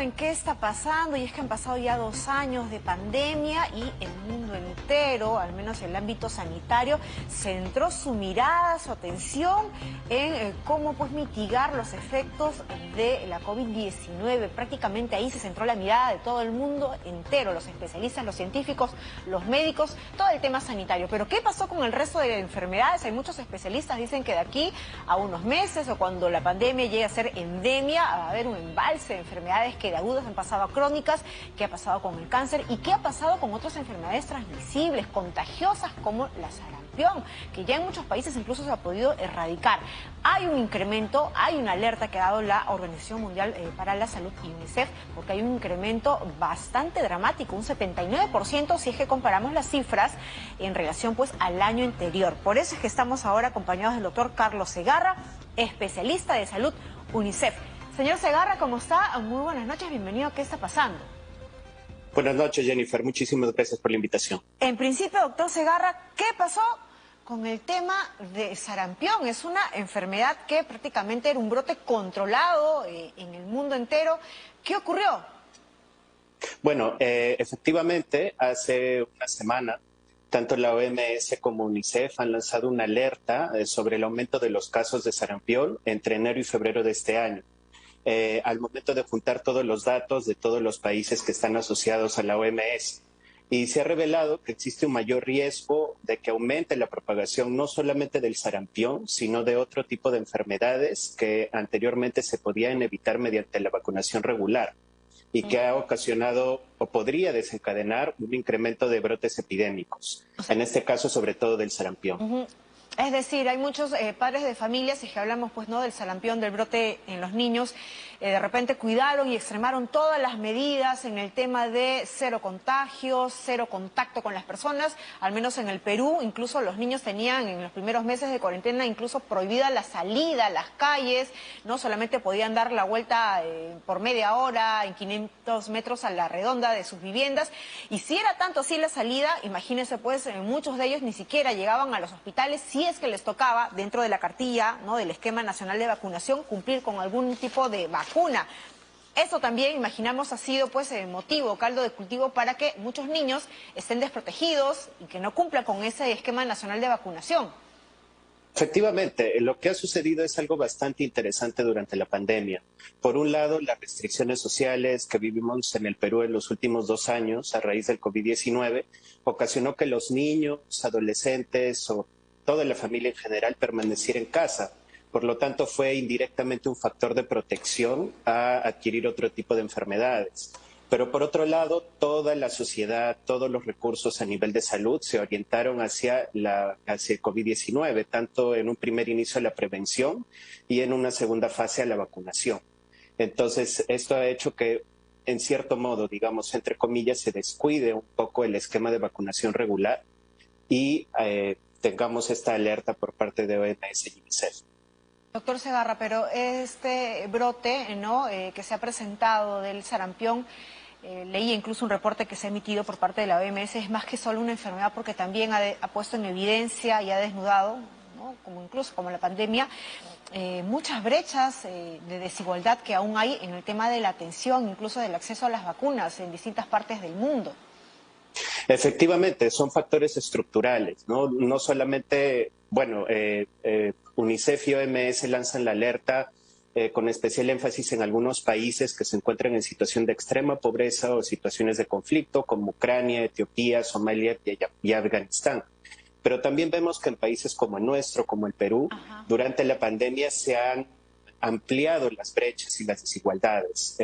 saben qué está pasando, y es que han pasado ya 2 años de pandemia y el mundo entero, al menos el ámbito sanitario, centró su mirada, su atención en cómo pues mitigar los efectos de la COVID-19. Prácticamente ahí se centró la mirada de todo el mundo entero, los especialistas, los científicos, los médicos, todo el tema sanitario. Pero ¿qué pasó con el resto de enfermedades? Hay muchos especialistas dicen que de aquí a unos meses o cuando la pandemia llegue a ser endemia va a haber un embalse de enfermedades que de agudas han pasado a crónicas, qué ha pasado con el cáncer y qué ha pasado con otras enfermedades transmisibles, contagiosas como la sarampión, que ya en muchos países incluso se ha podido erradicar. Hay un incremento, hay una alerta que ha dado la Organización Mundial para la Salud y UNICEF, porque hay un incremento bastante dramático, un 79% si es que comparamos las cifras en relación pues al año anterior. Por eso es que estamos ahora acompañados del doctor Carlos Segarra, especialista de salud UNICEF. Señor Segarra, ¿cómo está? Muy buenas noches, bienvenido. ¿Qué está pasando? Buenas noches, Jennifer. Muchísimas gracias por la invitación. En principio, doctor Segarra, ¿qué pasó con el tema de sarampión? Es una enfermedad que prácticamente era un brote controlado en el mundo entero. ¿Qué ocurrió? Bueno, efectivamente, hace una semana, tanto la OMS como UNICEF han lanzado una alerta sobre el aumento de los casos de sarampión entre enero y febrero de este año. Al momento de juntar todos los datos de todos los países que están asociados a la OMS. Y se ha revelado que existe un mayor riesgo de que aumente la propagación no solamente del sarampión, sino de otro tipo de enfermedades que anteriormente se podían evitar mediante la vacunación regular y que ha ocasionado o podría desencadenar un incremento de brotes epidémicos, en este caso sobre todo del sarampión. Es decir, hay muchos padres de familias, si hablamos pues no del sarampión, del brote en los niños, de repente cuidaron y extremaron todas las medidas en el tema de cero contagios, cero contacto con las personas, al menos en el Perú, incluso los niños tenían en los primeros meses de cuarentena incluso prohibida la salida a las calles, no solamente podían dar la vuelta por media hora en 500 metros a la redonda de sus viviendas, y si era tanto así la salida, imagínense pues muchos de ellos ni siquiera llegaban a los hospitales, si es que les tocaba, dentro de la cartilla, ¿no?, del esquema nacional de vacunación, cumplir con algún tipo de vacuna. Eso también, imaginamos, ha sido pues motivo, caldo de cultivo para que muchos niños estén desprotegidos y que no cumplan con ese esquema nacional de vacunación. Efectivamente, lo que ha sucedido es algo bastante interesante durante la pandemia. Por un lado, las restricciones sociales que vivimos en el Perú en los últimos 2 años a raíz del COVID-19 ocasionó que los niños, adolescentes o toda la familia en general permaneciera en casa. Por lo tanto, fue indirectamente un factor de protección a adquirir otro tipo de enfermedades. Pero por otro lado, toda la sociedad, todos los recursos a nivel de salud se orientaron hacia el COVID-19, tanto en un primer inicio a la prevención y en una segunda fase a la vacunación. Entonces, esto ha hecho que, en cierto modo, digamos, entre comillas, se descuide un poco el esquema de vacunación regular y tengamos esta alerta por parte de OMS y UNICEF. Doctor Segarra, pero este brote, ¿no?, que se ha presentado del sarampión, leí incluso un reporte que se ha emitido por parte de la OMS, es más que solo una enfermedad porque también ha puesto en evidencia y ha desnudado, ¿no?, como incluso como la pandemia, muchas brechas de desigualdad que aún hay en el tema de la atención, incluso del acceso a las vacunas en distintas partes del mundo. Efectivamente, son factores estructurales, ¿no? No solamente, bueno, UNICEF y OMS lanzan la alerta con especial énfasis en algunos países que se encuentran en situación de extrema pobreza o situaciones de conflicto, como Ucrania, Etiopía, Somalia y Afganistán. Pero también vemos que en países como el nuestro, como el Perú, durante la pandemia se han ampliado las brechas y las desigualdades.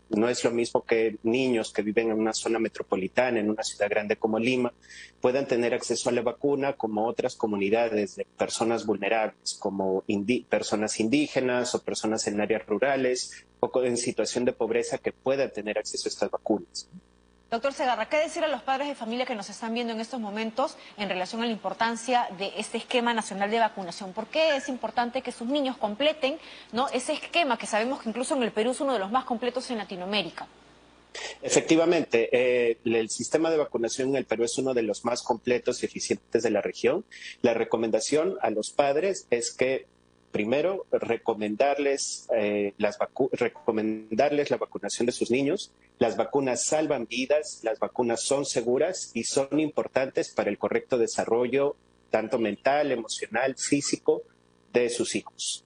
No es lo mismo que niños que viven en una zona metropolitana, en una ciudad grande como Lima, puedan tener acceso a la vacuna como otras comunidades de personas vulnerables, como personas indígenas o personas en áreas rurales o en situación de pobreza que puedan tener acceso a estas vacunas. Doctor Segarra, ¿qué decir a los padres de familia que nos están viendo en estos momentos en relación a la importancia de este esquema nacional de vacunación? ¿Por qué es importante que sus niños completen, ¿no?, ese esquema que sabemos que incluso en el Perú es uno de los más completos en Latinoamérica? Efectivamente, el sistema de vacunación en el Perú es uno de los más completos y eficientes de la región. La recomendación a los padres es que Primero, recomendarles la vacunación de sus niños. Las vacunas salvan vidas, las vacunas son seguras y son importantes para el correcto desarrollo, tanto mental, emocional, físico, de sus hijos.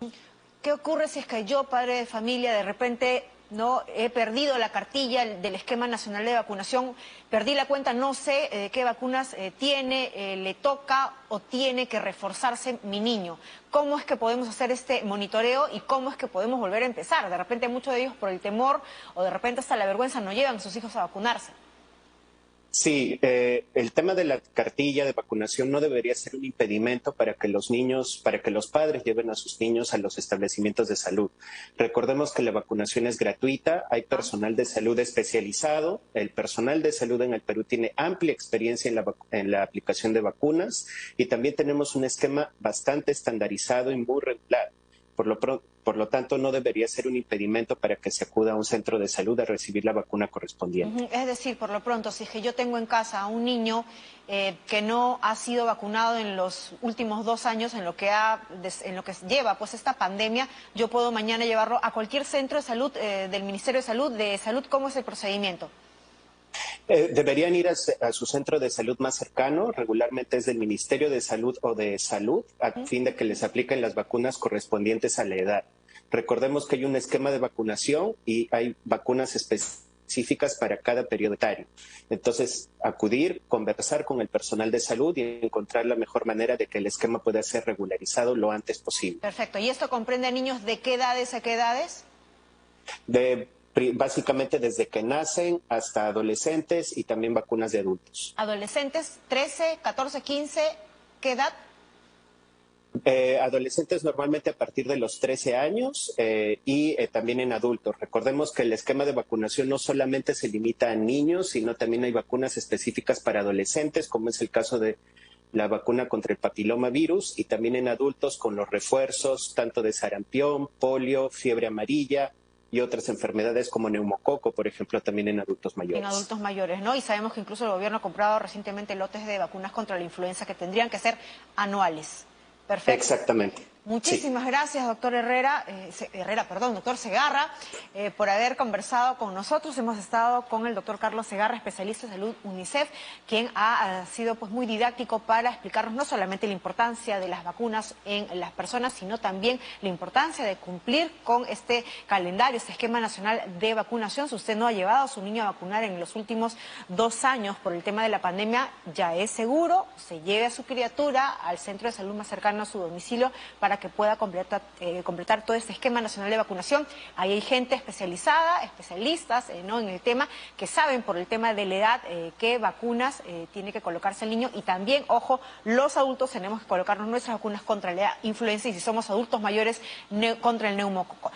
¿Qué ocurre si es que yo, padre de familia, de repente no he perdido la cartilla del Esquema Nacional de Vacunación, perdí la cuenta, no sé qué vacunas le toca o tiene que reforzarse mi niño? ¿Cómo es que podemos hacer este monitoreo y cómo es que podemos volver a empezar? De repente muchos de ellos, por el temor o de repente hasta la vergüenza, no llevan a sus hijos a vacunarse. Sí, el tema de la cartilla de vacunación no debería ser un impedimento para que los niños, para que los padres lleven a sus niños a los establecimientos de salud. Recordemos que la vacunación es gratuita, hay personal de salud especializado, el personal de salud en el Perú tiene amplia experiencia en la aplicación de vacunas y también tenemos un esquema bastante estandarizado y muy regular. Por lo tanto, no debería ser un impedimento para que se acuda a un centro de salud a recibir la vacuna correspondiente. Es decir, por lo pronto, si es que yo tengo en casa a un niño que no ha sido vacunado en los últimos 2 años, en lo que lleva pues esta pandemia, yo puedo mañana llevarlo a cualquier centro de salud del Ministerio de Salud. ¿Cómo es el procedimiento? Deberían ir a su centro de salud más cercano, regularmente es del Ministerio de Salud o de Salud, a fin de que les apliquen las vacunas correspondientes a la edad. Recordemos que hay un esquema de vacunación y hay vacunas específicas para cada periodo etario. Entonces, acudir, conversar con el personal de salud y encontrar la mejor manera de que el esquema pueda ser regularizado lo antes posible. Perfecto. ¿Y esto comprende a niños de qué edades a qué edades? Básicamente desde que nacen hasta adolescentes y también vacunas de adultos. Adolescentes, 13, 14, 15, ¿qué edad? Adolescentes normalmente a partir de los 13 años y también en adultos. Recordemos que el esquema de vacunación no solamente se limita a niños, sino también hay vacunas específicas para adolescentes, como es el caso de la vacuna contra el papilomavirus, y también en adultos con los refuerzos tanto de sarampión, polio, fiebre amarilla y otras enfermedades como neumococo, por ejemplo, también en adultos mayores. En adultos mayores, ¿no? Y sabemos que incluso el gobierno ha comprado recientemente lotes de vacunas contra la influenza que tendrían que ser anuales. Perfecto. Exactamente. Muchísimas gracias, doctor doctor Segarra, por haber conversado con nosotros. Hemos estado con el doctor Carlos Segarra, especialista en salud UNICEF, quien ha sido pues muy didáctico para explicarnos no solamente la importancia de las vacunas en las personas, sino también la importancia de cumplir con este calendario, este esquema nacional de vacunación. Si usted no ha llevado a su niño a vacunar en los últimos 2 años por el tema de la pandemia, ya es seguro, se lleve a su criatura al centro de salud más cercano a su domicilio para que pueda completar todo este esquema nacional de vacunación. Ahí hay gente especializada, especialistas ¿no? en el tema, que saben por el tema de la edad qué vacunas tiene que colocarse el niño, y también, ojo, los adultos tenemos que colocarnos nuestras vacunas contra la influenza y si somos adultos mayores contra el neumococo.